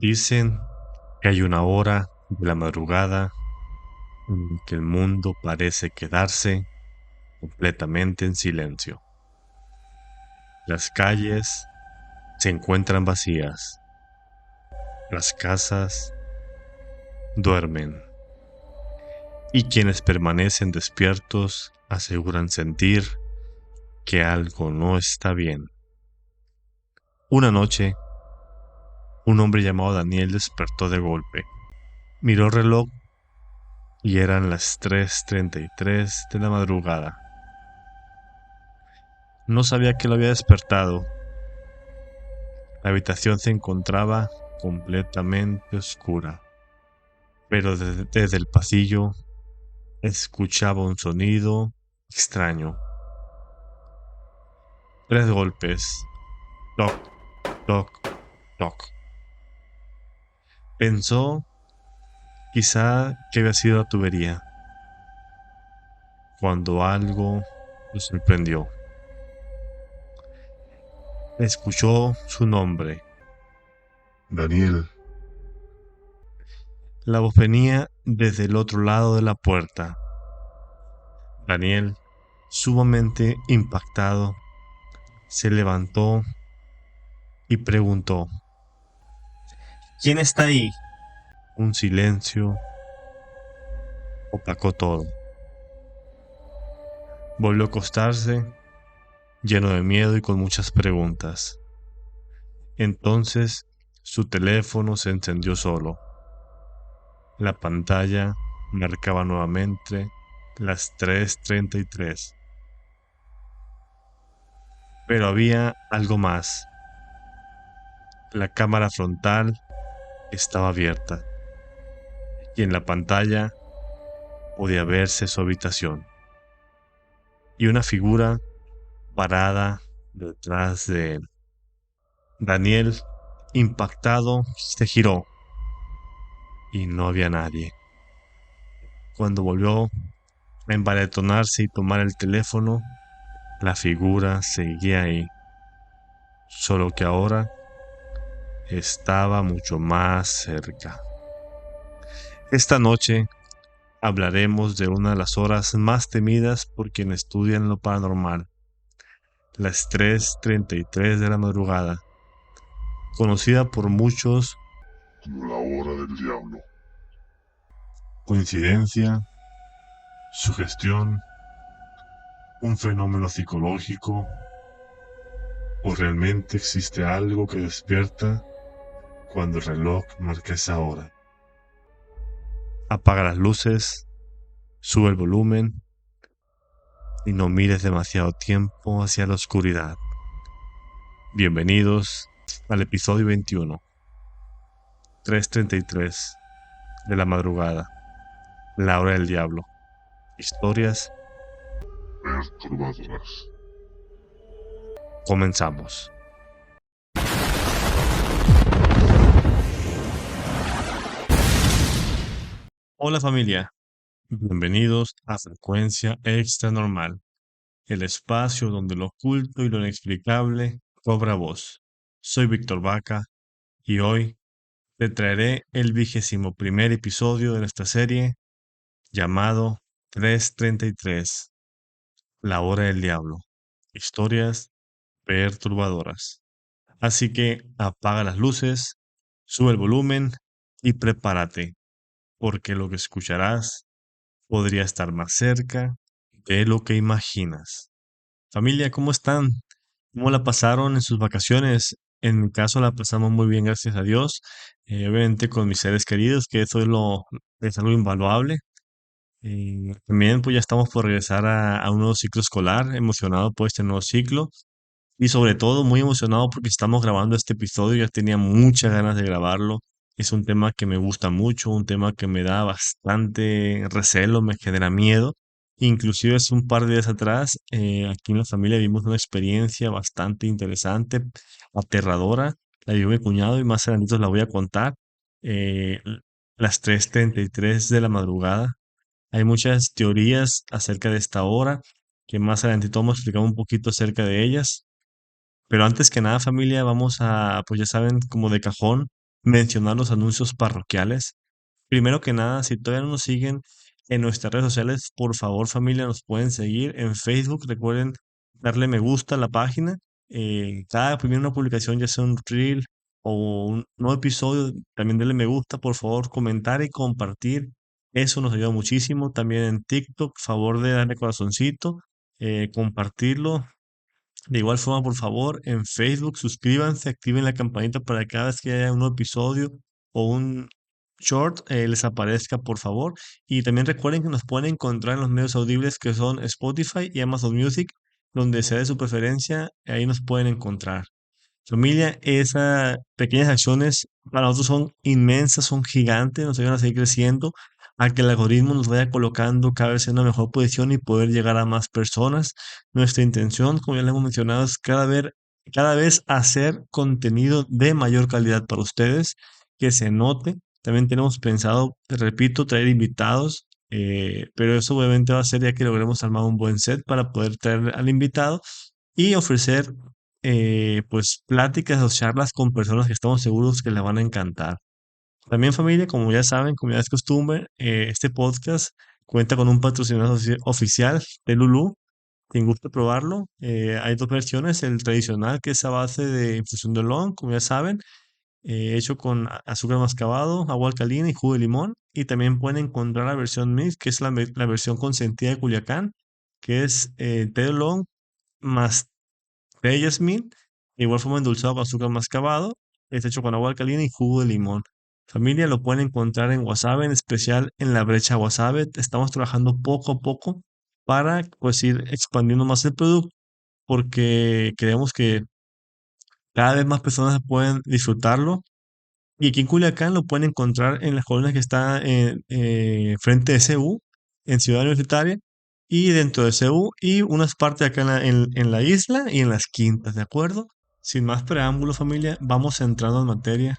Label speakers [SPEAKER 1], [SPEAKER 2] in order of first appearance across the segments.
[SPEAKER 1] Dicen que hay una hora de la madrugada en que el mundo parece quedarse completamente en silencio. Las calles se encuentran vacías, las casas duermen y quienes permanecen despiertos aseguran sentir que algo no está bien. Una noche, un hombre llamado Daniel despertó de golpe. Miró el reloj y eran las 3:33 de la madrugada. No sabía que lo había despertado. La habitación se encontraba completamente oscura, pero desde el pasillo escuchaba un sonido extraño. 3 golpes. Toc, toc, toc. Pensó quizá que había sido la tubería, cuando algo lo sorprendió. Escuchó su nombre.
[SPEAKER 2] Daniel,
[SPEAKER 1] La voz venía desde el otro lado de la puerta. Daniel, sumamente impactado, se levantó y preguntó:
[SPEAKER 3] ¿Quién está ahí?
[SPEAKER 1] Un silencio opacó todo. Volvió a acostarse, lleno de miedo y con muchas preguntas. Entonces su teléfono se encendió solo. La pantalla marcaba nuevamente las 3:33. Pero había algo más. La cámara frontal estaba abierta y en la pantalla podía verse su habitación y una figura parada detrás de él. Daniel, impactado, se giró y no había nadie. Cuando volvió a envalentonarse y tomar el teléfono, la figura seguía ahí, solo que ahora estaba mucho más cerca. Esta noche hablaremos de una de las horas más temidas por quienes estudian lo paranormal, las 3:33 de la madrugada, conocida por muchos
[SPEAKER 2] como la hora del diablo.
[SPEAKER 1] coincidencia, sugestión, un fenómeno psicológico, o realmente existe algo que despierta cuando el reloj marca esa hora. Apaga las luces, sube el volumen y no mires demasiado tiempo hacia la oscuridad. Bienvenidos al episodio 21, 3:33 de la madrugada, la hora del diablo. Historias,
[SPEAKER 2] Perturbadoras.
[SPEAKER 1] comenzamos. Hola familia, bienvenidos a Frecuencia Extra Normal, el espacio donde lo oculto y lo inexplicable cobra voz. Soy Víctor Vaca y hoy te traeré el 21º episodio de nuestra serie llamado 3:33, la hora del diablo. Historias perturbadoras. Así que apaga las luces, sube el volumen y prepárate, porque lo que escucharás podría estar más cerca de lo que imaginas. Familia, ¿cómo están? ¿Cómo la pasaron en sus vacaciones? En mi caso la pasamos muy bien, gracias a Dios. Obviamente con mis seres queridos, que eso es algo invaluable. También pues ya estamos por regresar a un nuevo ciclo escolar, emocionado por este nuevo ciclo y sobre todo muy emocionado porque estamos grabando este episodio, ya tenía muchas ganas de grabarlo. Es un tema que me gusta mucho, un tema que me da bastante recelo, me genera miedo. Inclusive hace un par de días atrás, aquí en la familia vimos una experiencia bastante interesante, aterradora. La vivió mi cuñado y más adelante la voy a contar. Eh, las 3:33 de la madrugada. Hay muchas teorías acerca de esta hora, que más adelante vamos a explicar un poquito acerca de ellas. Pero antes que nada, familia, vamos a, pues ya saben, como de cajón, mencionar los anuncios parroquiales. Primero que nada, si todavía no nos siguen en nuestras redes sociales, por favor, familia, nos pueden seguir en Facebook. Recuerden darle me gusta a la página. Cada primera una publicación, ya sea un reel o un nuevo episodio, también denle me gusta, por favor, comentar y compartir. Eso nos ayuda muchísimo. También en TikTok, favor de darle corazoncito, compartirlo. De igual forma, por favor, en Facebook suscríbanse, activen la campanita para que cada vez que haya un nuevo episodio o un short les aparezca, por favor. Y también recuerden que nos pueden encontrar en los medios audibles que son Spotify y Amazon Music, donde sea de su preferencia, ahí nos pueden encontrar. Familia, esas pequeñas acciones para nosotros son inmensas, son gigantes, nos ayudan a seguir creciendo, a que el algoritmo nos vaya colocando cada vez en una mejor posición y poder llegar a más personas. Nuestra intención, como ya les hemos mencionado, es cada vez hacer contenido de mayor calidad para ustedes, que se note. También tenemos pensado, te repito, traer invitados, pero eso obviamente va a ser ya que logremos armar un buen set para poder traer al invitado y ofrecer pues pláticas o charlas con personas que estamos seguros que le van a encantar. También familia, como ya saben, como ya es costumbre, este podcast cuenta con un patrocinador oficial de Lulú. Quien guste probarlo, hay dos versiones, el tradicional que es a base de infusión de oolong, como ya saben, hecho con azúcar mascabado, agua alcalina y jugo de limón. Y también pueden encontrar la versión mix, que es la versión consentida de Culiacán, que es té de oolong más té de jazmín, de igual forma endulzado con azúcar mascabado, es hecho con agua alcalina y jugo de limón. Familia, lo pueden encontrar en Wasabi, en especial en la brecha Wasabi. Estamos trabajando poco a poco para pues ir expandiendo más el producto porque creemos que cada vez más personas pueden disfrutarlo. Y aquí en Culiacán lo pueden encontrar en las colonias que está frente de CU, en Ciudad Universitaria, y dentro de CU, y unas partes acá en la isla y en las quintas, ¿de acuerdo? Sin más preámbulos, familia, vamos entrando en materia.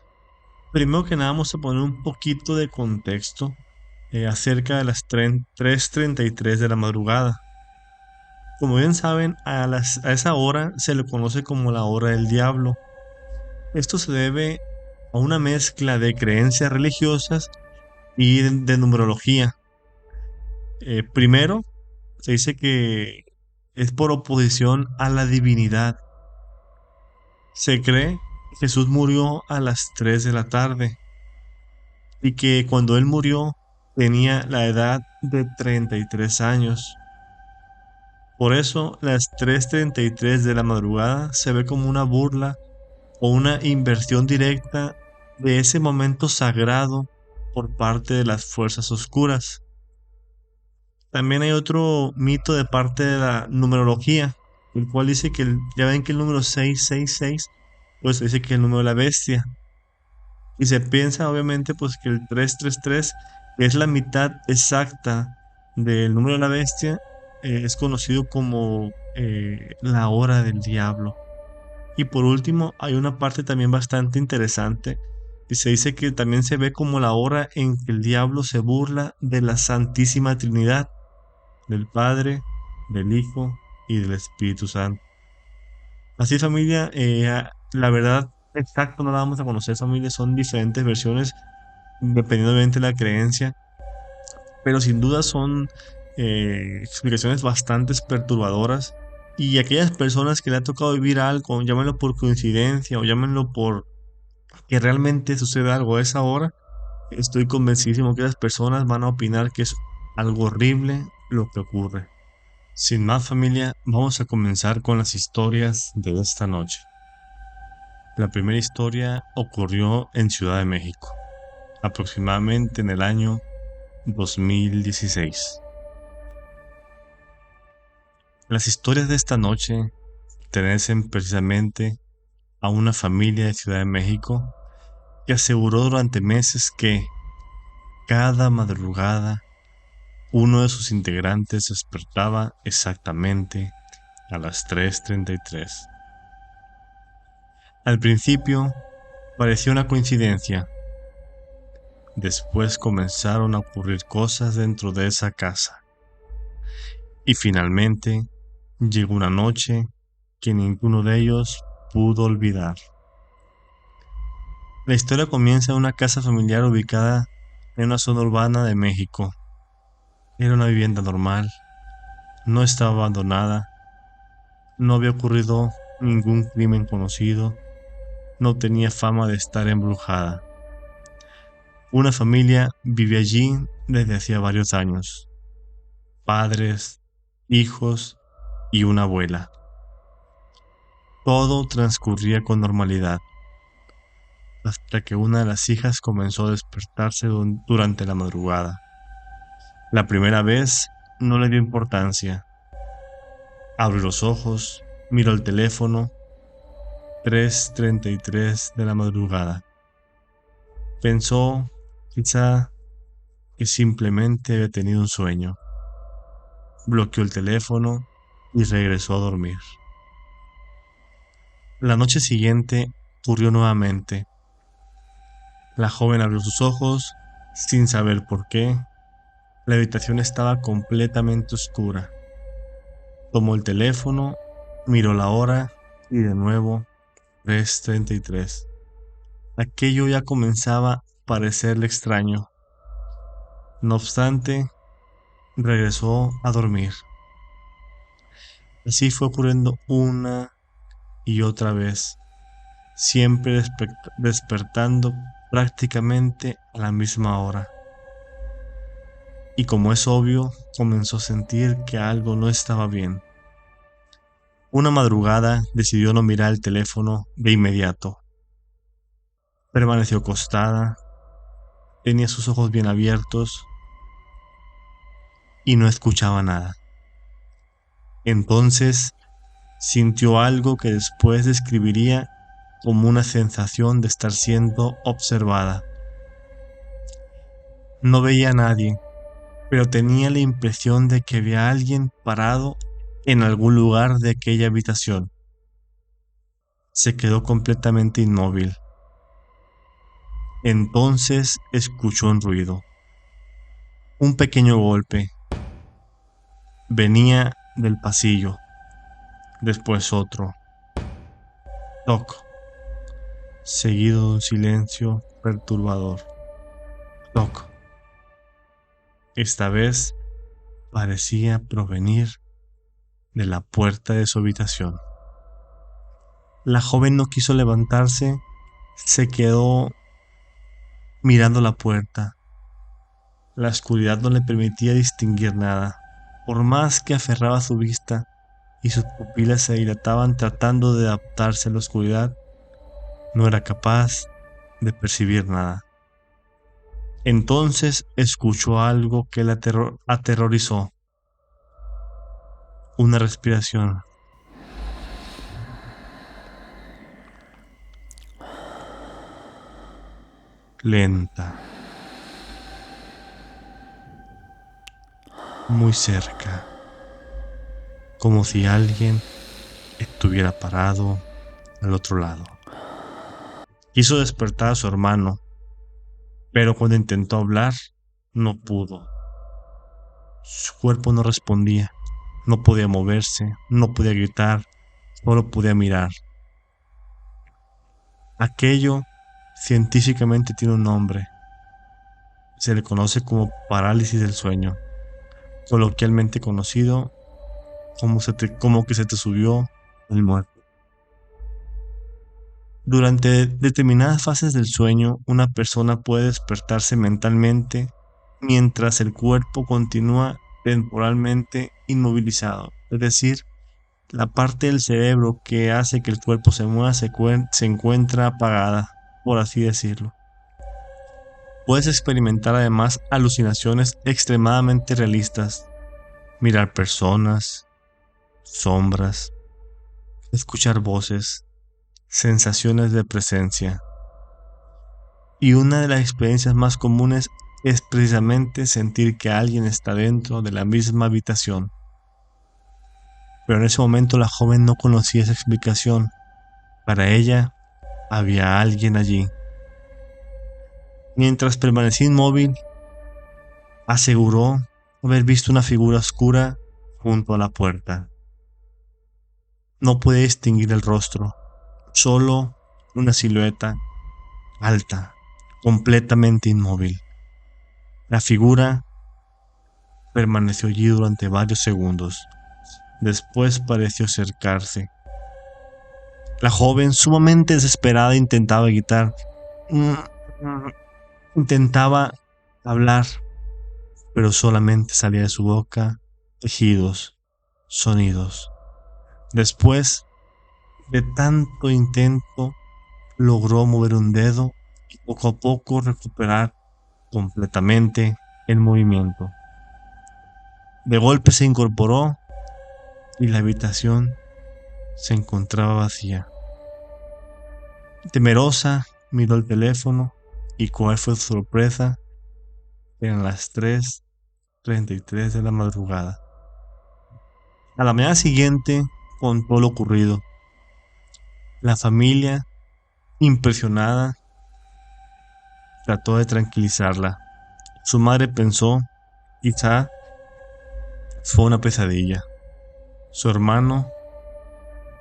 [SPEAKER 1] Primero que nada, vamos a poner un poquito de contexto acerca de las 3:33 de la madrugada. Como bien saben, a esa hora se le conoce como la hora del diablo. Esto se debe a una mezcla de creencias religiosas y de numerología. Primero, se dice que es por oposición a la divinidad. Se cree que Jesús murió a las 3 de la tarde y que cuando él murió tenía la edad de 33 años. Por eso las 3:33 de la madrugada se ve como una burla o una inversión directa de ese momento sagrado por parte de las fuerzas oscuras. También hay otro mito de parte de la numerología, el cual dice que ya ven que el número 666 pues dice que es el número de la bestia. Y se piensa obviamente pues que el 333, que es la mitad exacta del número de la bestia, es conocido como la hora del diablo. Y por último, hay una parte también bastante interesante y se dice que también se ve como la hora en que el diablo se burla de la Santísima Trinidad, del Padre, del Hijo y del Espíritu Santo. Así familia, la verdad exacta no la vamos a conocer familia, son diferentes versiones dependiendo obviamente de la creencia, pero sin duda son explicaciones bastante perturbadoras. Y aquellas personas que le ha tocado vivir algo, llámenlo por coincidencia o llámenlo por que realmente sucede algo a esa hora, estoy convencidísimo que las personas van a opinar que es algo horrible lo que ocurre. Sin más familia, vamos a comenzar con las historias de esta noche. La primera historia ocurrió en Ciudad de México, aproximadamente en el año 2016. Las historias de esta noche pertenecen precisamente a una familia de Ciudad de México que aseguró durante meses que cada madrugada uno de sus integrantes despertaba exactamente a las 3:33. Al principio parecía una coincidencia. Después comenzaron a ocurrir cosas dentro de esa casa. Y finalmente llegó una noche que ninguno de ellos pudo olvidar. La historia comienza en una casa familiar ubicada en una zona urbana de México. Era una vivienda normal, no estaba abandonada, no había ocurrido ningún crimen conocido, no tenía fama de estar embrujada. Una familia vivía allí desde hacía varios años: padres, hijos y una abuela. Todo transcurría con normalidad, hasta que una de las hijas comenzó a despertarse durante la madrugada. La primera vez no le dio importancia. Abrió los ojos, miró el teléfono: 3:33 de la madrugada. Pensó, quizá, que simplemente había tenido un sueño. Bloqueó el teléfono y regresó a dormir. La noche siguiente ocurrió nuevamente. La joven abrió sus ojos sin saber por qué. La habitación estaba completamente oscura. Tomó el teléfono, miró la hora y de nuevo 3:33. Aquello ya comenzaba a parecerle extraño. No obstante, regresó a dormir. Así fue ocurriendo una y otra vez, siempre despertando prácticamente a la misma hora. Y como es obvio, comenzó a sentir que algo no estaba bien. Una madrugada decidió no mirar el teléfono de inmediato. Permaneció acostada, tenía sus ojos bien abiertos y no escuchaba nada. Entonces sintió algo que después describiría como una sensación de estar siendo observada. No veía a nadie, pero tenía la impresión de que había alguien parado en algún lugar de aquella habitación. Se quedó completamente inmóvil. Entonces escuchó un ruido, un pequeño golpe. Venía del pasillo, después otro, toc, seguido de un silencio perturbador, toc. Esta vez parecía provenir de la puerta de su habitación. La joven no quiso levantarse, se quedó mirando la puerta. La oscuridad no le permitía distinguir nada. Por más que aferraba su vista y sus pupilas se dilataban tratando de adaptarse a la oscuridad, no era capaz de percibir nada. Entonces escuchó algo que la aterrorizó: una respiración lenta, muy cerca, como si alguien estuviera parado al otro lado. Quiso despertar a su hermano, pero cuando intentó hablar, no pudo. Su cuerpo no respondía, no podía moverse, no podía gritar, solo podía mirar. Aquello científicamente tiene un nombre. Se le conoce como parálisis del sueño, coloquialmente conocido como que se te subió el muerto. Durante determinadas fases del sueño, una persona puede despertarse mentalmente mientras el cuerpo continúa temporalmente inmovilizado. Es decir, la parte del cerebro que hace que el cuerpo se mueva se encuentra apagada, por así decirlo. Puedes experimentar además alucinaciones extremadamente realistas: mirar personas, sombras, escuchar voces, sensaciones de presencia. Y una de las experiencias más comunes es precisamente sentir que alguien está dentro de la misma habitación. Pero en ese momento la joven no conocía esa explicación. Para ella había alguien allí. Mientras permanecía inmóvil, aseguró haber visto una figura oscura junto a la puerta. No puede distinguir el rostro, solo una silueta alta, completamente inmóvil. La figura permaneció allí durante varios segundos. Después pareció acercarse. La joven, sumamente desesperada, intentaba gritar. Intentaba hablar, pero solamente salía de su boca quejidos, sonidos. Después de tanto intento, logró mover un dedo y poco a poco recuperar completamente el movimiento. De golpe se incorporó y la habitación se encontraba vacía. Temerosa, miró el teléfono y cuál fue su sorpresa. Eran las 3:33 de la madrugada. A la mañana siguiente contó lo ocurrido. La familia, impresionada, trató de tranquilizarla. Su madre pensó, quizá fue una pesadilla. Su hermano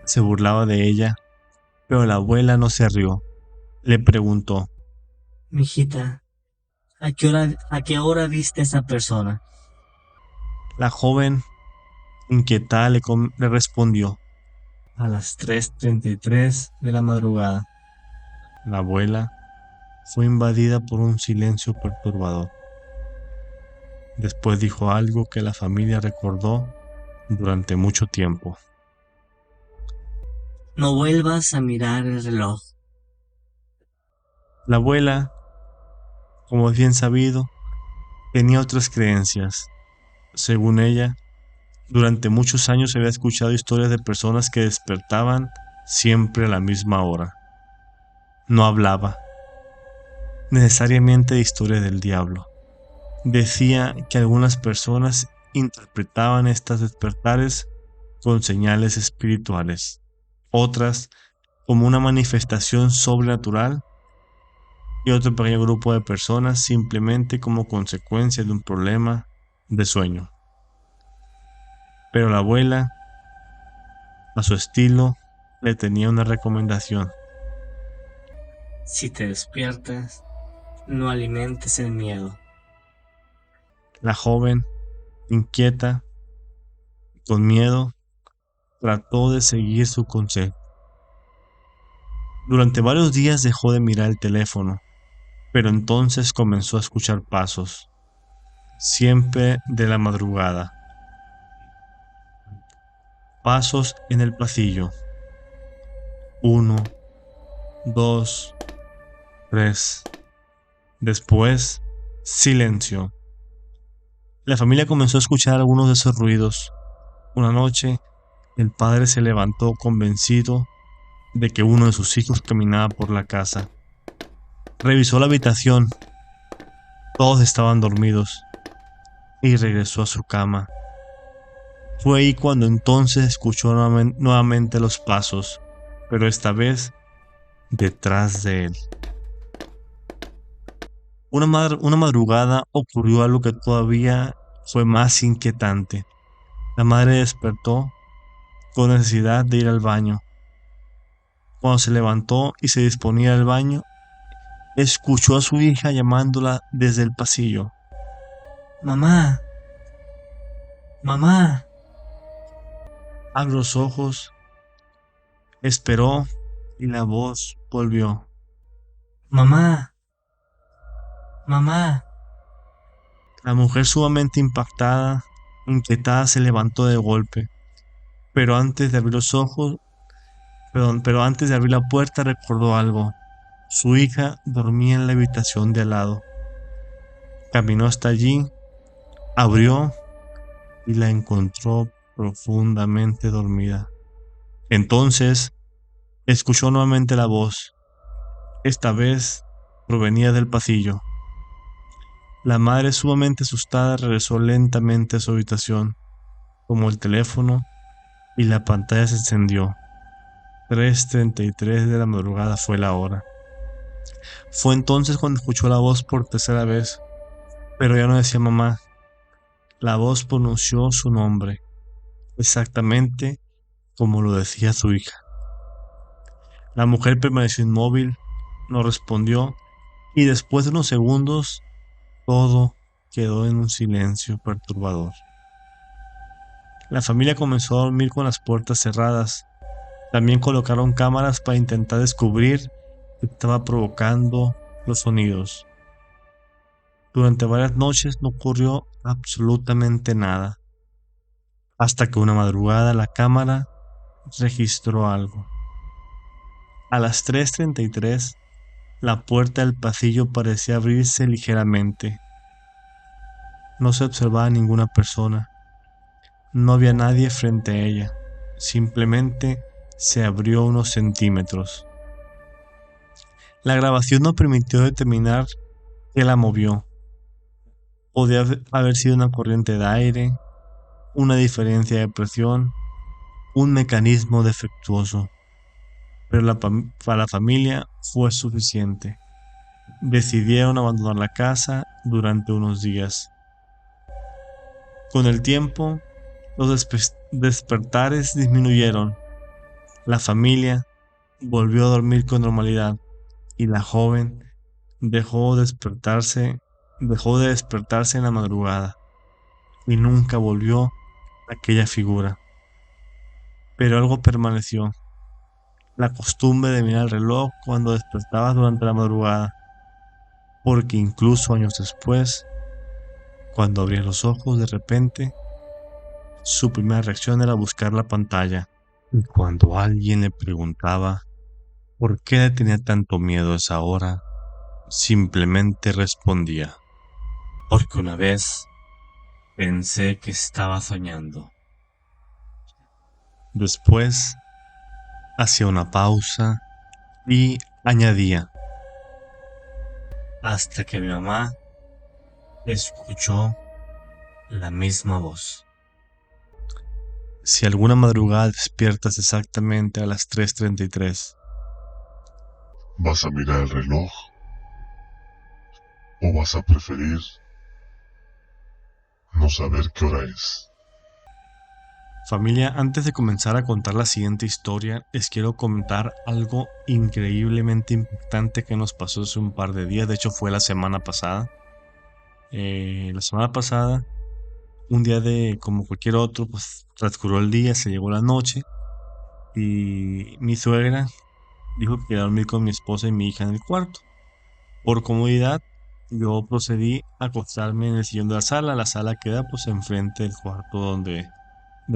[SPEAKER 1] se burlaba de ella, pero la abuela no se rió. Le preguntó.
[SPEAKER 3] Mijita, ¿a qué hora viste a esa persona?
[SPEAKER 1] La joven, inquietada, le respondió.
[SPEAKER 3] A las 3:33 de la madrugada.
[SPEAKER 1] La abuela fue invadida por un silencio perturbador. Después dijo algo que la familia recordó durante mucho tiempo.
[SPEAKER 3] No vuelvas a mirar el reloj.
[SPEAKER 1] La abuela, como es bien sabido, tenía otras creencias. Según ella, durante muchos años se había escuchado historias de personas que despertaban siempre a la misma hora. No hablaba necesariamente de historias del diablo. Decía que algunas personas interpretaban estas despertares con señales espirituales, otras como una manifestación sobrenatural y otro pequeño grupo de personas simplemente como consecuencia de un problema de sueño. Pero la abuela, a su estilo, le tenía una recomendación.
[SPEAKER 3] Si te despiertas, no alimentes el miedo.
[SPEAKER 1] La joven, inquieta, con miedo, trató de seguir su consejo. Durante varios días dejó de mirar el teléfono, pero entonces comenzó a escuchar pasos, siempre de la madrugada. Pasos en el pasillo. 1, 2, 3. Después, silencio. La familia comenzó a escuchar algunos de esos ruidos. Una noche, el padre se levantó convencido de que uno de sus hijos caminaba por la casa. Revisó la habitación. Todos estaban dormidos y regresó a su cama. Fue ahí cuando entonces escuchó nuevamente los pasos, pero esta vez detrás de él. Una madrugada ocurrió algo que todavía fue más inquietante. La madre despertó con necesidad de ir al baño. Cuando se levantó y se disponía al baño, escuchó a su hija llamándola desde el pasillo.
[SPEAKER 3] Mamá, mamá.
[SPEAKER 1] Abrió los ojos, esperó y la voz volvió.
[SPEAKER 3] Mamá, mamá.
[SPEAKER 1] La mujer, sumamente impactada, inquietada, se levantó de golpe, pero antes de abrir los ojos, pero antes de abrir la puerta recordó algo. Su hija dormía en la habitación de al lado. Caminó hasta allí, abrió y la encontró profundamente dormida. Entonces, escuchó nuevamente la voz. Esta vez provenía del pasillo. La madre, sumamente asustada, regresó lentamente a su habitación. Tomó el teléfono y la pantalla se encendió. 3:33 de la madrugada fue la hora. Fue entonces cuando escuchó la voz por tercera vez, pero ya no decía mamá. La voz pronunció su nombre, exactamente como lo decía su hija. La mujer permaneció inmóvil, no respondió y después de unos segundos todo quedó en un silencio perturbador. La familia comenzó a dormir con las puertas cerradas. También colocaron cámaras para intentar descubrir qué estaba provocando los sonidos. Durante varias noches no ocurrió absolutamente nada, hasta que una madrugada la cámara registró algo. A las 3:33, la puerta del pasillo parecía abrirse ligeramente. No se observaba ninguna persona. No había nadie frente a ella. Simplemente se abrió unos centímetros. La grabación no permitió determinar qué la movió. Podía haber sido una corriente de aire, una diferencia de presión, un mecanismo defectuoso. Pero para la familia fue suficiente. Decidieron abandonar la casa durante unos días. Con el tiempo, los despertares disminuyeron. La familia volvió a dormir con normalidad y la joven dejó de despertarse en la madrugada y nunca volvió aquella figura. Pero algo permaneció, la costumbre de mirar el reloj cuando despertaba durante la madrugada, porque incluso años después, cuando abría los ojos de repente, su primera reacción era buscar la pantalla. Y cuando alguien le preguntaba por qué le tenía tanto miedo a esa hora, simplemente respondía: porque una vez pensé que estaba soñando. Después hacía una pausa y añadía: hasta que mi mamá escuchó la misma voz. Si alguna madrugada despiertas exactamente a las 3:33,
[SPEAKER 2] ¿Vas a mirar el reloj? ¿O vas a preferir no saber qué hora es?
[SPEAKER 1] familia, antes de comenzar a contar la siguiente historia, les quiero comentar algo increíblemente impactante que nos pasó hace un par de días. De hecho, fue la semana pasada. Un día de como cualquier otro, pues transcurrió el día, se llegó la noche y mi suegra dijo que iba a dormir con mi esposa y mi hija en el cuarto. Por comodidad, yo procedí a acostarme en el sillón de la sala queda pues enfrente del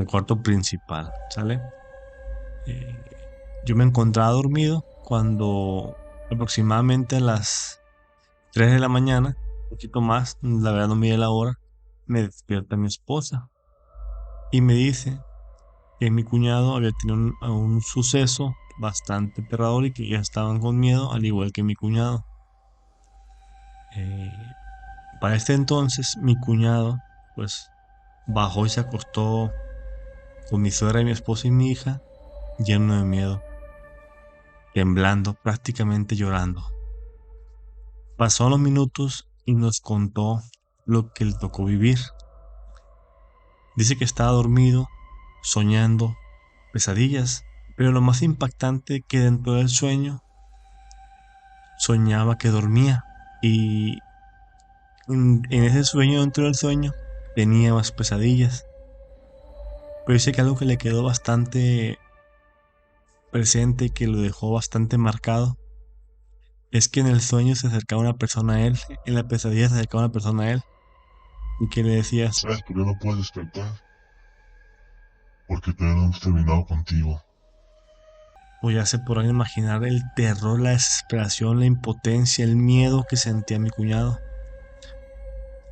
[SPEAKER 1] cuarto principal, ¿sale? Eh, yo me encontraba dormido cuando aproximadamente a las 3 de la mañana, un poquito más, la verdad no mide la hora, me despierta mi esposa y me dice que mi cuñado había tenido un suceso bastante aterrador y que ya estaban con miedo, al igual que mi cuñado. Eh, para este entonces, mi cuñado, pues, bajó y se acostó con mi suegra y mi esposa y mi hija, lleno de miedo, temblando, prácticamente llorando. Pasó los minutos y nos contó lo que le tocó vivir. Dice que estaba dormido, soñando, pesadillas, pero lo más impactante que dentro del sueño soñaba que dormía y en ese sueño, dentro del sueño, tenía más pesadillas. Pero dice que algo que le quedó bastante presente, que lo dejó bastante marcado, es que en el sueño se acercaba una persona a él, en la pesadilla se acercaba una persona a él y que le decía:
[SPEAKER 2] ¿Sabes por qué no puedes despertar? Porque todavía no hemos terminado contigo.
[SPEAKER 1] pues ya se podrán imaginar el terror, la desesperación, la impotencia, el miedo que sentía mi cuñado.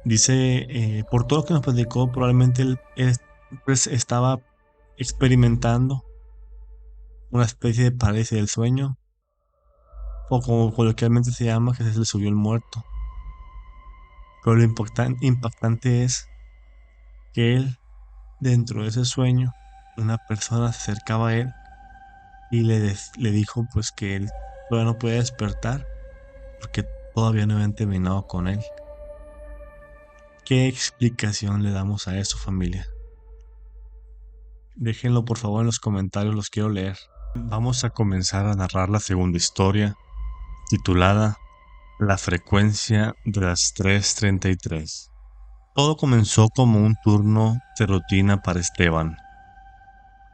[SPEAKER 1] Dice, por todo lo que nos platicó, probablemente él, pues, estaba experimentando una especie de parálisis del sueño, o como coloquialmente se llama, que se le subió el muerto. Pero lo impactante es que él, dentro de ese sueño, una persona se acercaba a él y le dijo pues que él todavía no podía despertar porque todavía no habían terminado con él. ¿Qué explicación le damos a eso, familia? Déjenlo por favor en los comentarios, los quiero leer. Vamos a comenzar a narrar la segunda historia, titulada La frecuencia de las 3:33. Todo comenzó como un turno de rutina para Esteban,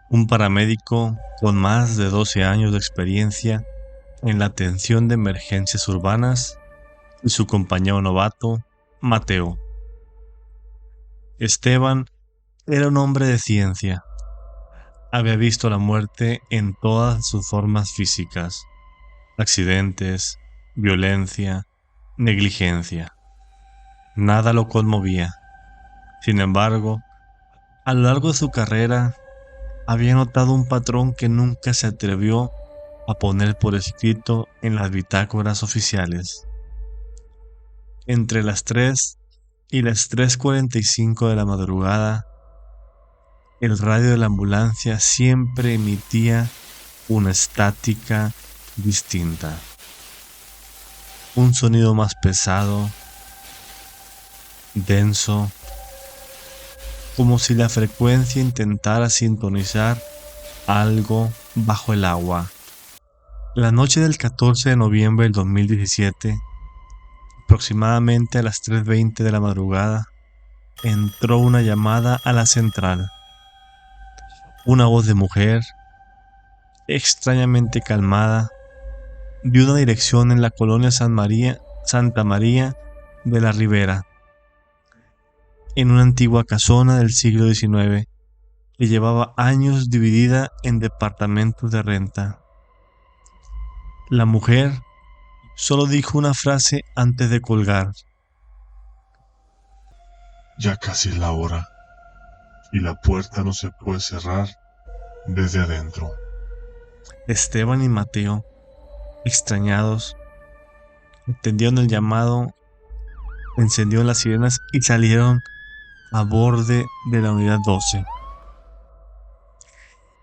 [SPEAKER 1] un paramédico con más de 12 años de experiencia en la atención de emergencias urbanas, y su compañero novato, Mateo. Esteban era un hombre de ciencia. Había visto la muerte en todas sus formas físicas: accidentes, violencia, negligencia. Nada lo conmovía. Sin embargo, a lo largo de su carrera, había notado un patrón que nunca se atrevió a poner por escrito en las bitácoras oficiales. Entre las 3 y las 3:45 de la madrugada, el radio de la ambulancia siempre emitía una estática distinta. Un sonido más pesado, denso, como si la frecuencia intentara sintonizar algo bajo el agua. La noche del 14 de noviembre del 2017, aproximadamente a las 3:20 de la madrugada, entró una llamada a la central. Una voz de mujer, extrañamente calmada, dio una dirección en la colonia Santa María de la Ribera, en una antigua casona del siglo XIX que llevaba años dividida en departamentos de renta. La mujer solo dijo una frase antes de colgar.
[SPEAKER 2] Ya casi es la hora, y la puerta no se puede cerrar desde adentro.
[SPEAKER 1] Esteban y Mateo, extrañados, entendieron el llamado, encendieron las sirenas y salieron a borde de la unidad 12.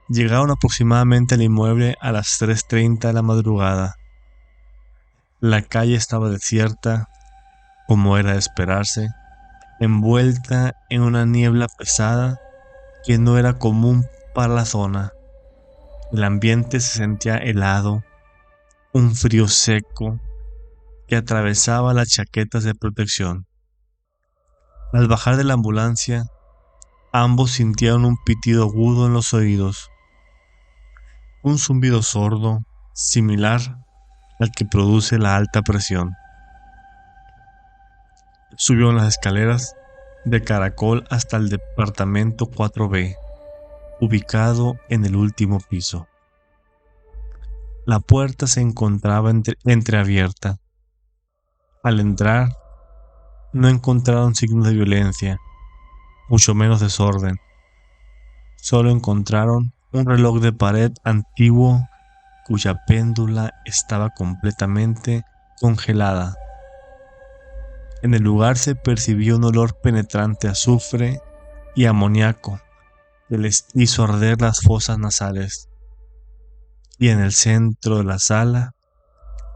[SPEAKER 1] Llegaron aproximadamente al inmueble a las 3:30 de la madrugada. La calle estaba desierta, como era de esperarse, envuelta en una niebla pesada que no era común para la zona. El ambiente se sentía helado, un frío seco que atravesaba las chaquetas de protección. Al bajar de la ambulancia, ambos sintieron un pitido agudo en los oídos, un zumbido sordo, similar al que produce la alta presión. Subieron las escaleras de caracol hasta el departamento 4B, ubicado en el último piso. La puerta se encontraba entreabierta. Al entrar, no encontraron signos de violencia, mucho menos desorden. Solo encontraron un reloj de pared antiguo cuya péndula estaba completamente congelada. En el lugar se percibió un olor penetrante a azufre y amoníaco que les hizo arder las fosas nasales. Y en el centro de la sala,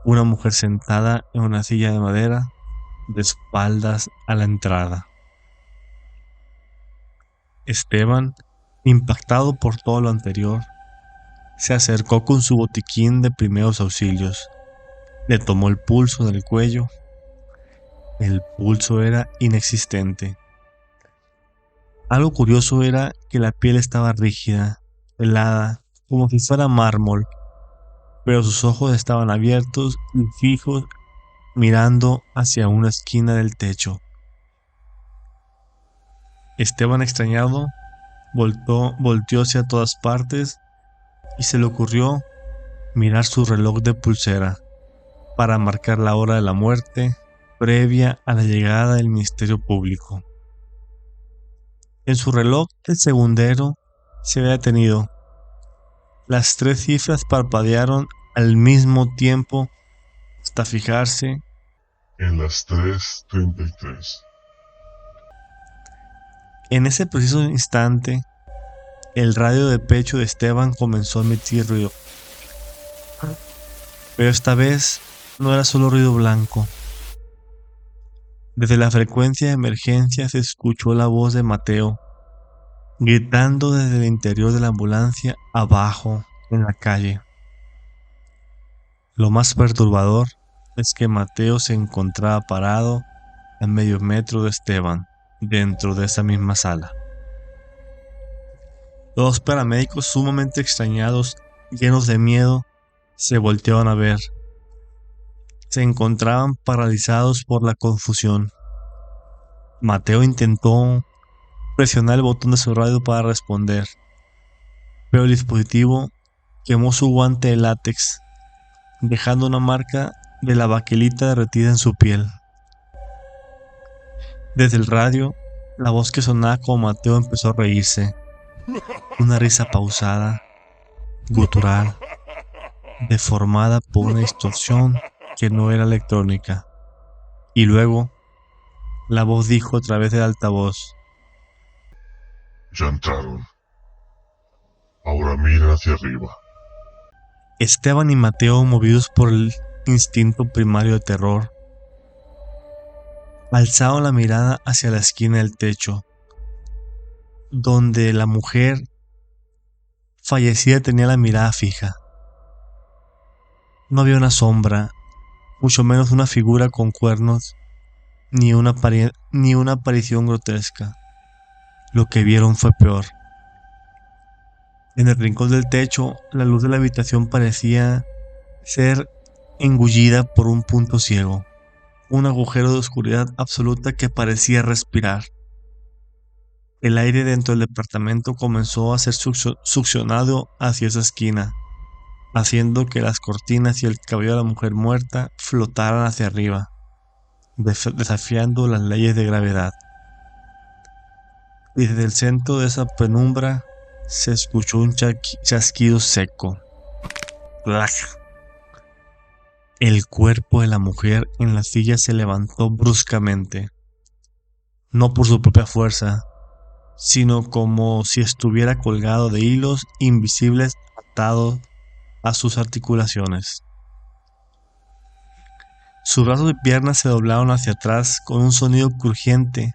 [SPEAKER 1] una mujer sentada en una silla de madera, de espaldas a la entrada. Esteban, impactado por todo lo anterior, se acercó con su botiquín de primeros auxilios. Le tomó el pulso del cuello. El pulso era inexistente. Algo curioso era que la piel estaba rígida, helada, como si fuera mármol, pero sus ojos estaban abiertos y fijos, mirando hacia una esquina del techo. Esteban, extrañado, volteó hacia todas partes y se le ocurrió mirar su reloj de pulsera para marcar la hora de la muerte previa a la llegada del Ministerio Público. En su reloj el segundero se había detenido. Las 3 cifras parpadearon al mismo tiempo hasta fijarse
[SPEAKER 2] En las 3:33.
[SPEAKER 1] en ese preciso instante. El radio de pecho de Esteban comenzó a emitir ruido. Pero esta vez no era solo ruido blanco. Desde la frecuencia de emergencia se escuchó la voz de Mateo, gritando desde el interior de la ambulancia abajo, en la calle. Lo más perturbador es que Mateo se encontraba parado a medio metro de Esteban, dentro de esa misma sala. Los dos paramédicos, sumamente extrañados, llenos de miedo, se volteaban a ver. Se encontraban paralizados por la confusión. Mateo intentó presionar el botón de su radio para responder, pero el dispositivo quemó su guante de látex, dejando una marca de la baquelita derretida en su piel. Desde el radio, la voz que sonaba como Mateo empezó a reírse. Una risa pausada, gutural, deformada por una distorsión que no era electrónica. Y luego, la voz dijo a través del altavoz:
[SPEAKER 2] Ya entraron. Ahora miren hacia arriba.
[SPEAKER 1] Esteban y Mateo, movidos por el instinto primario de terror, alzaron la mirada hacia la esquina del techo, donde la mujer fallecida tenía la mirada fija. No había una sombra, mucho menos una figura con cuernos, ni una aparición grotesca. Lo que vieron fue peor. En el rincón del techo, la luz de la habitación parecía ser engullida por un punto ciego, un agujero de oscuridad absoluta que parecía respirar. El aire dentro del departamento comenzó a ser succionado hacia esa esquina, haciendo que las cortinas y el cabello de la mujer muerta flotaran hacia arriba, desafiando las leyes de gravedad. Y desde el centro de esa penumbra se escuchó un chasquido seco. ¡Clac! El cuerpo de la mujer en la silla se levantó bruscamente, no por su propia fuerza, sino como si estuviera colgado de hilos invisibles atados a sus articulaciones. Sus brazos y piernas se doblaron hacia atrás con un sonido crujiente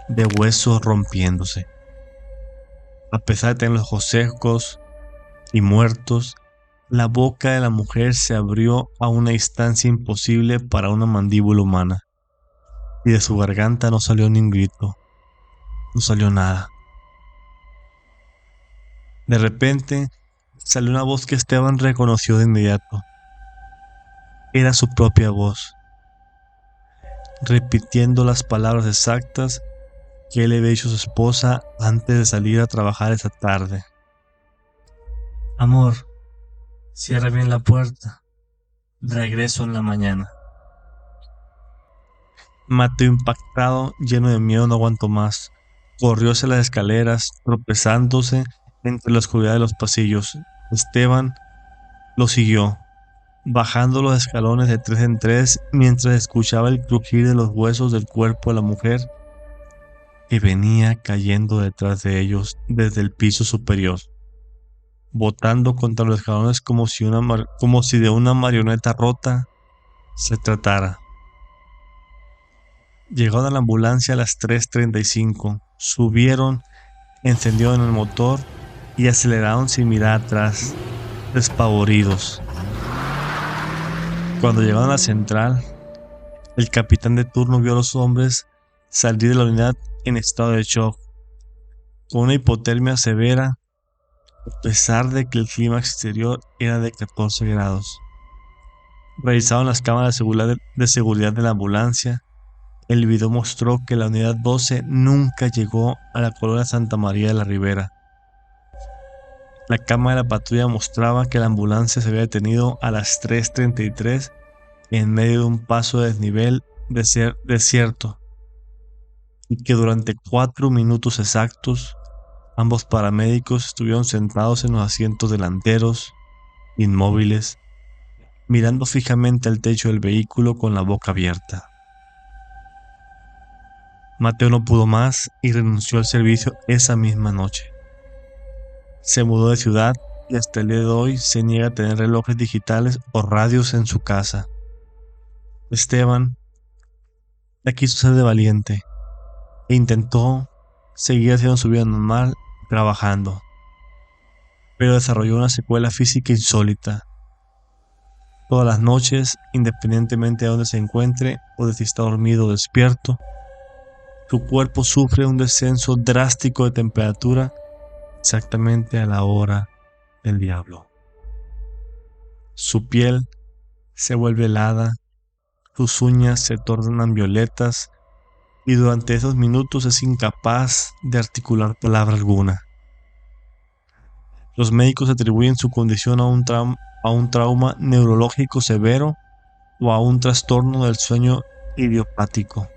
[SPEAKER 1] de huesos rompiéndose. A pesar de tener los ojos secos y muertos, la boca de la mujer se abrió a una distancia imposible para una mandíbula humana, y de su garganta no salió ni un grito, no salió nada. De repente, salió una voz que Esteban reconoció de inmediato. Era su propia voz, repitiendo las palabras exactas que él le había dicho a su esposa antes de salir a trabajar esa tarde.
[SPEAKER 3] Amor, cierra bien la puerta. Regreso en la mañana.
[SPEAKER 1] Mateo, impactado, lleno de miedo, no aguantó más. Corrió hacia las escaleras, tropezándose entre la oscuridad de los pasillos. Esteban lo siguió, bajando los escalones de 3 en 3 mientras escuchaba el crujir de los huesos del cuerpo de la mujer que venía cayendo detrás de ellos desde el piso superior, botando contra los escalones como si de una marioneta rota se tratara. Llegaron a la ambulancia a las 3:35, subieron, encendieron el motor y aceleraron sin mirar atrás, despavoridos. Cuando llegaron a la central, el capitán de turno vio a los hombres salir de la unidad en estado de shock, con una hipotermia severa, a pesar de que el clima exterior era de 14 grados. Revisaron las cámaras de seguridad de la ambulancia. El video mostró que la unidad 12 nunca llegó a la colonia Santa María de la Ribera. La cámara de la patrulla mostraba que la ambulancia se había detenido a las 3:33 en medio de un paso de desnivel desierto, y que durante 4 minutos exactos ambos paramédicos estuvieron sentados en los asientos delanteros, inmóviles, mirando fijamente al techo del vehículo con la boca abierta. Mateo no pudo más y renunció al servicio esa misma noche. Se mudó de ciudad y hasta el día de hoy se niega a tener relojes digitales o radios en su casa. Esteban la quiso ser de valiente e intentó seguir haciendo su vida normal trabajando, pero desarrolló una secuela física insólita. Todas las noches, independientemente de dónde se encuentre o de si está dormido o despierto, su cuerpo sufre un descenso drástico de temperatura exactamente a la hora del diablo. Su piel se vuelve helada, sus uñas se tornan violetas y durante esos minutos es incapaz de articular palabra alguna. Los médicos atribuyen su condición a un trauma neurológico severo o a un trastorno del sueño idiopático.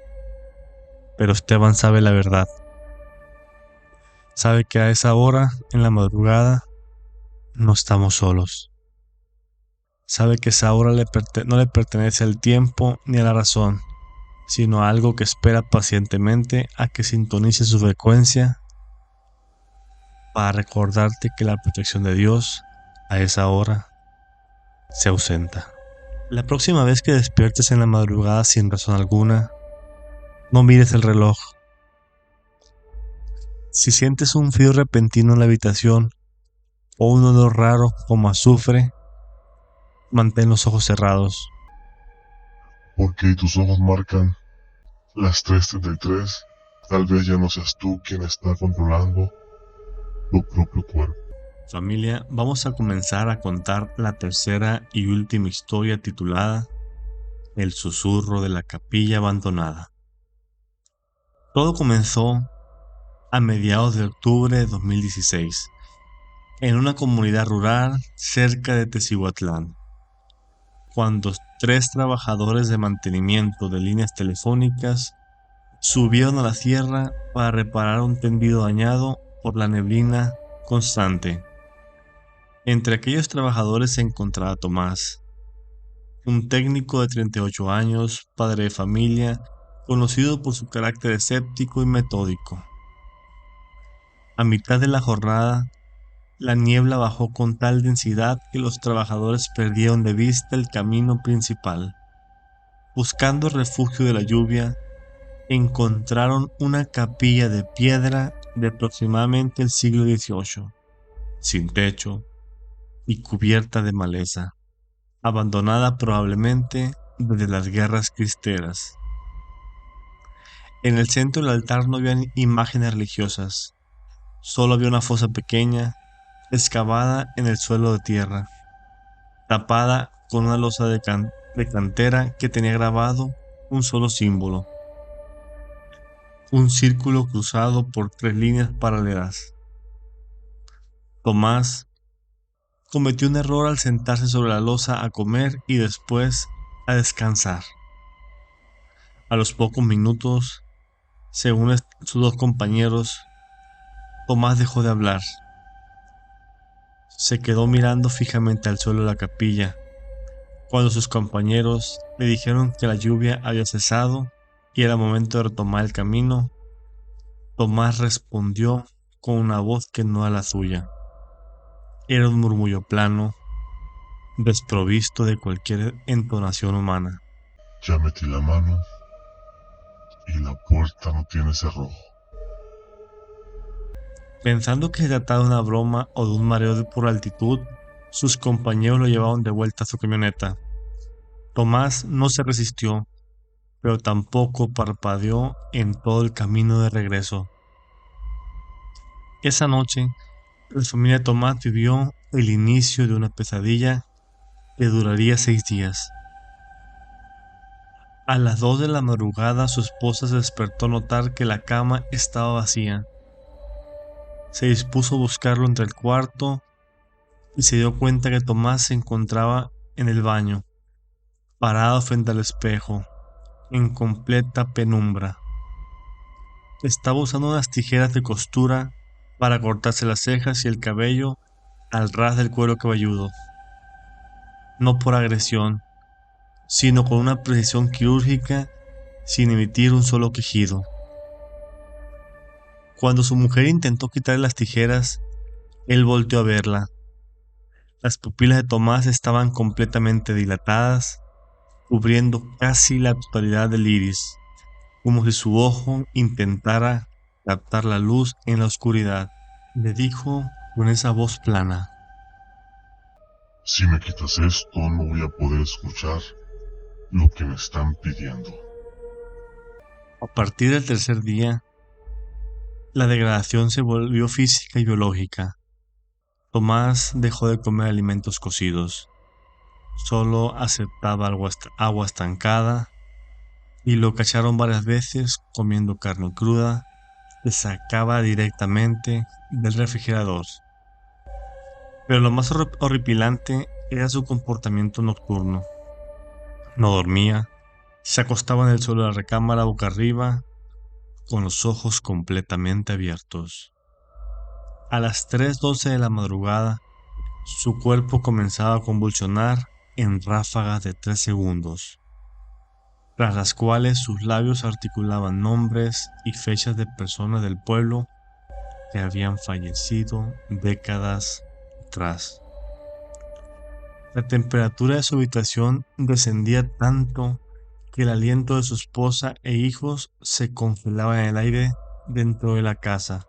[SPEAKER 1] Pero Esteban sabe la verdad. Sabe que a esa hora, en la madrugada, no estamos solos. Sabe que esa hora no le pertenece al tiempo ni a la razón, sino a algo que espera pacientemente a que sintonice su frecuencia para recordarte que la protección de Dios a esa hora se ausenta. La próxima vez que despiertes en la madrugada sin razón alguna, no mires el reloj. Si sientes un frío repentino en la habitación o un olor raro como azufre, mantén los ojos cerrados.
[SPEAKER 2] Porque tus ojos marcan las 3:33, tal vez ya no seas tú quien está controlando tu propio cuerpo.
[SPEAKER 1] Familia, vamos a comenzar a contar la tercera y última historia titulada El susurro de la capilla abandonada. Todo comenzó a mediados de octubre de 2016, en una comunidad rural cerca de Tecihuatlán, cuando 3 trabajadores de mantenimiento de líneas telefónicas subieron a la sierra para reparar un tendido dañado por la neblina constante. Entre aquellos trabajadores se encontraba Tomás, un técnico de 38 años, padre de familia, conocido por su carácter escéptico y metódico. A mitad de la jornada, la niebla bajó con tal densidad que los trabajadores perdieron de vista el camino principal. Buscando refugio de la lluvia, encontraron una capilla de piedra de aproximadamente el siglo XVIII, sin techo y cubierta de maleza, abandonada probablemente desde las guerras cristeras. En el centro del altar no había imágenes religiosas, solo había una fosa pequeña, excavada en el suelo de tierra, tapada con una losa de cantera que tenía grabado un solo símbolo: un círculo cruzado por 3 líneas paralelas. Tomás cometió un error al sentarse sobre la losa a comer y después a descansar. A los pocos minutos, según sus 2 compañeros, Tomás dejó de hablar. Se quedó mirando fijamente al suelo de la capilla. Cuando sus compañeros le dijeron que la lluvia había cesado y era momento de retomar el camino, Tomás respondió con una voz que no era la suya. Era un murmullo plano, desprovisto de cualquier entonación humana.
[SPEAKER 2] Ya metí la mano y la puerta no tiene cerrojo.
[SPEAKER 1] Pensando que se trataba de una broma o de un mareo por altitud, sus compañeros lo llevaron de vuelta a su camioneta. Tomás no se resistió, pero tampoco parpadeó en todo el camino de regreso. Esa noche, la familia de Tomás vivió el inicio de una pesadilla que duraría 6 días. A las 2 de la madrugada, su esposa se despertó a notar que la cama estaba vacía. Se dispuso a buscarlo entre el cuarto y se dio cuenta que Tomás se encontraba en el baño, parado frente al espejo, en completa penumbra. Estaba usando unas tijeras de costura para cortarse las cejas y el cabello al ras del cuero cabelludo. No por agresión, sino con una precisión quirúrgica, sin emitir un solo quejido. Cuando su mujer intentó quitarle las tijeras, él volteó a verla. Las pupilas de Tomás estaban completamente dilatadas, cubriendo casi la totalidad del iris, como si su ojo intentara captar la luz en la oscuridad. Le dijo con esa voz plana:
[SPEAKER 2] Si me quitas esto, no voy a poder escuchar lo que me están pidiendo.
[SPEAKER 1] A partir del tercer día, la degradación se volvió física y biológica. Tomás dejó de comer alimentos cocidos. Solo aceptaba agua estancada y lo cacharon varias veces comiendo carne cruda que sacaba directamente del refrigerador. Pero lo más horripilante era su comportamiento nocturno. No dormía, se acostaba en el suelo de la recámara boca arriba, con los ojos completamente abiertos. A las 3:12 de la madrugada, su cuerpo comenzaba a convulsionar en ráfagas de 3 segundos, tras las cuales sus labios articulaban nombres y fechas de personas del pueblo que habían fallecido décadas atrás. La temperatura de su habitación descendía tanto que el aliento de su esposa e hijos se congelaba en el aire dentro de la casa.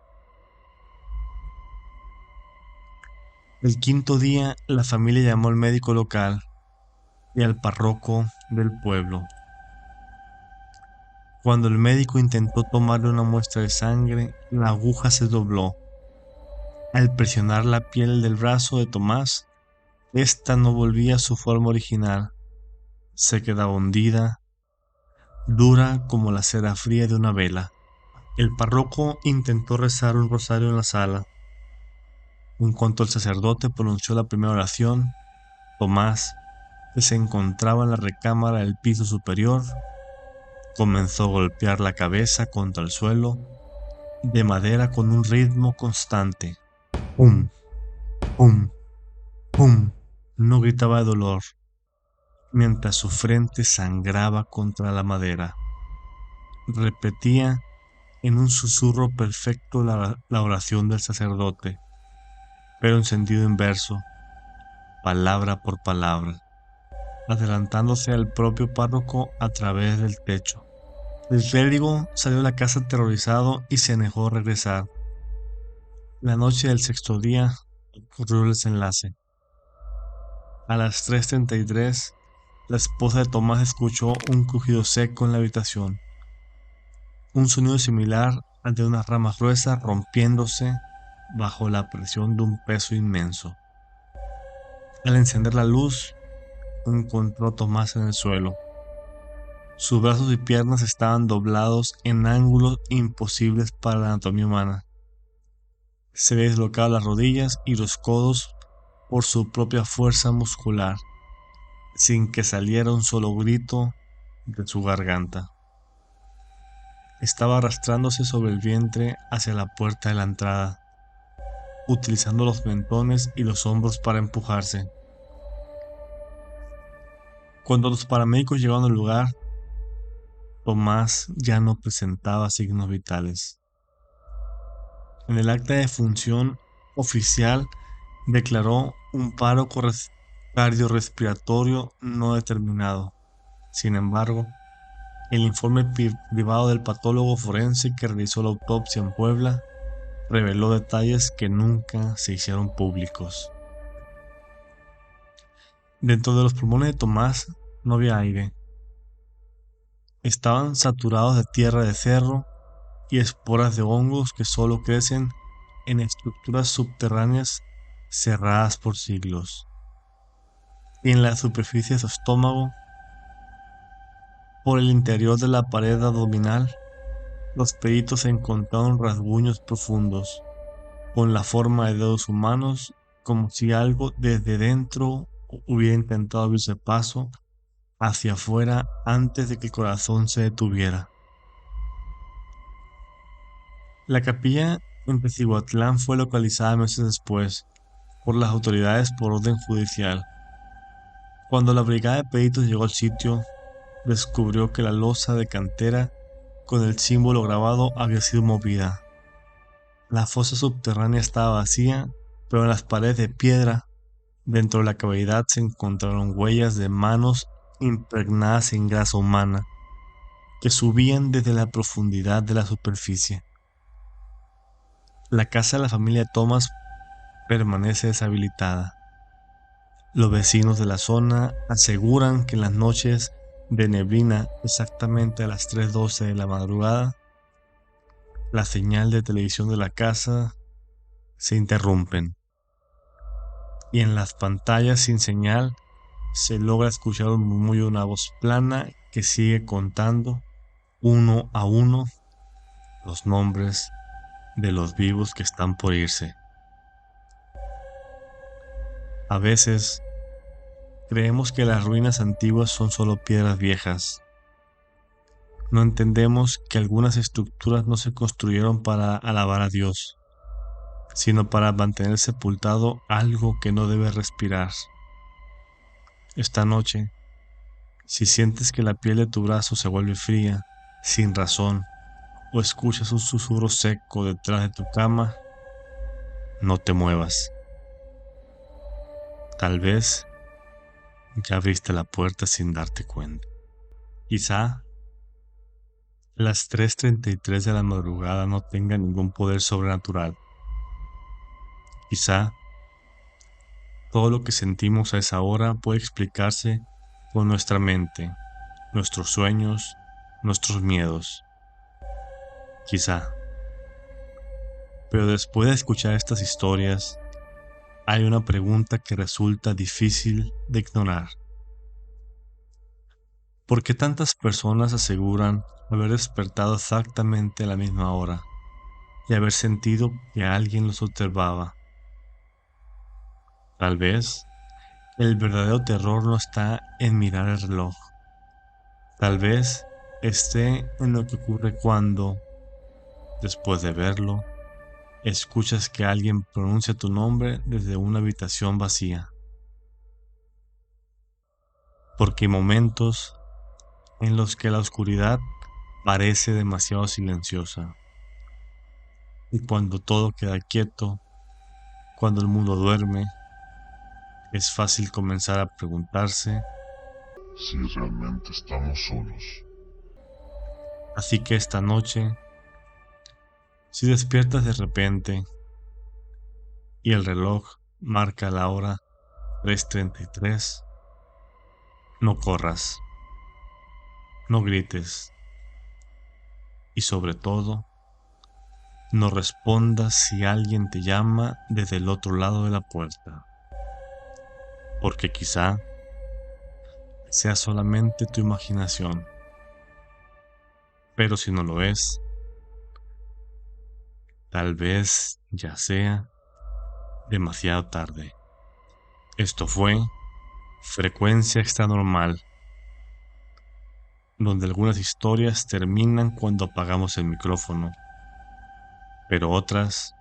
[SPEAKER 1] El quinto día, la familia llamó al médico local y al párroco del pueblo. Cuando el médico intentó tomarle una muestra de sangre, la aguja se dobló. Al presionar la piel del brazo de Tomás, ésta no volvía a su forma original. Se quedaba hundida, dura como la cera fría de una vela. El párroco intentó rezar un rosario en la sala. En cuanto el sacerdote pronunció la primera oración, Tomás, que se encontraba en la recámara del piso superior, comenzó a golpear la cabeza contra el suelo de madera con un ritmo constante. ¡Pum! ¡Pum! ¡Pum! No gritaba de dolor, mientras su frente sangraba contra la madera. Repetía en un susurro perfecto la oración del sacerdote, pero en sentido inverso, palabra por palabra, adelantándose al propio párroco a través del techo. El clérigo salió de la casa aterrorizado y se negó a regresar. La noche del sexto día ocurrió el desenlace. A las 3:33, la esposa de Tomás escuchó un crujido seco en la habitación, un sonido similar al de unas ramas gruesas rompiéndose bajo la presión de un peso inmenso. Al encender la luz, encontró a Tomás en el suelo. Sus brazos y piernas estaban doblados en ángulos imposibles para la anatomía humana. Se había dislocado las rodillas y los codos por su propia fuerza muscular, sin que saliera un solo grito de su garganta. Estaba arrastrándose sobre el vientre hacia la puerta de la entrada, utilizando los mentones y los hombros para empujarse. Cuando los paramédicos llegaron al lugar, Tomás ya no presentaba signos vitales. En el acta de función oficial declaró un paro cardiorrespiratorio no determinado. Sin embargo, el informe privado del patólogo forense que realizó la autopsia en Puebla reveló detalles que nunca se hicieron públicos. Dentro de los pulmones de Tomás no había aire. Estaban saturados de tierra de cerro y esporas de hongos que solo crecen en estructuras subterráneas cerradas por siglos. Y en la superficie de su estómago, por el interior de la pared abdominal, los peritos encontraron rasguños profundos, con la forma de dedos humanos, como si algo desde dentro hubiera intentado abrirse paso hacia afuera antes de que el corazón se detuviera. La capilla en Tecihuatlán fue localizada meses después por las autoridades por orden judicial. Cuando la brigada de peritos llegó al sitio, descubrió que la losa de cantera con el símbolo grabado había sido movida. La fosa subterránea estaba vacía, pero en las paredes de piedra, dentro de la cavidad, se encontraron huellas de manos impregnadas en grasa humana, que subían desde la profundidad de la superficie. La casa de la familia Thomas permanece deshabitada. Los vecinos de la zona aseguran que en las noches de neblina, exactamente a las 3:12 de la madrugada, la señal de televisión de la casa se interrumpen y en las pantallas sin señal se logra escuchar un murmullo de una voz plana que sigue contando uno a uno los nombres de los vivos que están por irse. A veces creemos que las ruinas antiguas son solo piedras viejas. No entendemos que algunas estructuras no se construyeron para alabar a Dios, sino para mantener sepultado algo que no debe respirar. Esta noche, si sientes que la piel de tu brazo se vuelve fría, sin razón, o escuchas un susurro seco detrás de tu cama, no te muevas. Tal vez ya abriste la puerta sin darte cuenta. Quizá las 3:33 de la madrugada no tengan ningún poder sobrenatural. Quizá todo lo que sentimos a esa hora puede explicarse con nuestra mente, nuestros sueños, nuestros miedos. Quizá. Pero después de escuchar estas historias, hay una pregunta que resulta difícil de ignorar. ¿Por qué tantas personas aseguran haber despertado exactamente a la misma hora y haber sentido que alguien los observaba? Tal vez el verdadero terror no está en mirar el reloj. Tal vez esté en lo que ocurre cuando, después de verlo, escuchas que alguien pronuncia tu nombre desde una habitación vacía. Porque hay momentos en los que la oscuridad parece demasiado silenciosa. Y cuando todo queda quieto, cuando el mundo duerme, es fácil comenzar a preguntarse.
[SPEAKER 2] Si realmente estamos solos.
[SPEAKER 1] Así que esta noche, si despiertas de repente y el reloj marca la hora 3:33, no corras, no grites y sobre todo, no respondas si alguien te llama desde el otro lado de la puerta, porque quizá sea solamente tu imaginación, pero si no lo es, tal vez ya sea demasiado tarde. Esto fue Frecuencia Extranormal, donde algunas historias terminan cuando apagamos el micrófono, pero otras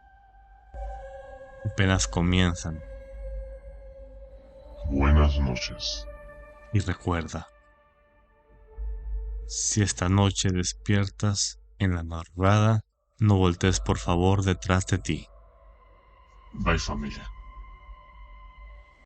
[SPEAKER 1] apenas comienzan.
[SPEAKER 2] Buenas noches.
[SPEAKER 1] Y recuerda, si esta noche despiertas en la madrugada, no voltees por favor detrás de ti.
[SPEAKER 2] Bye, familia.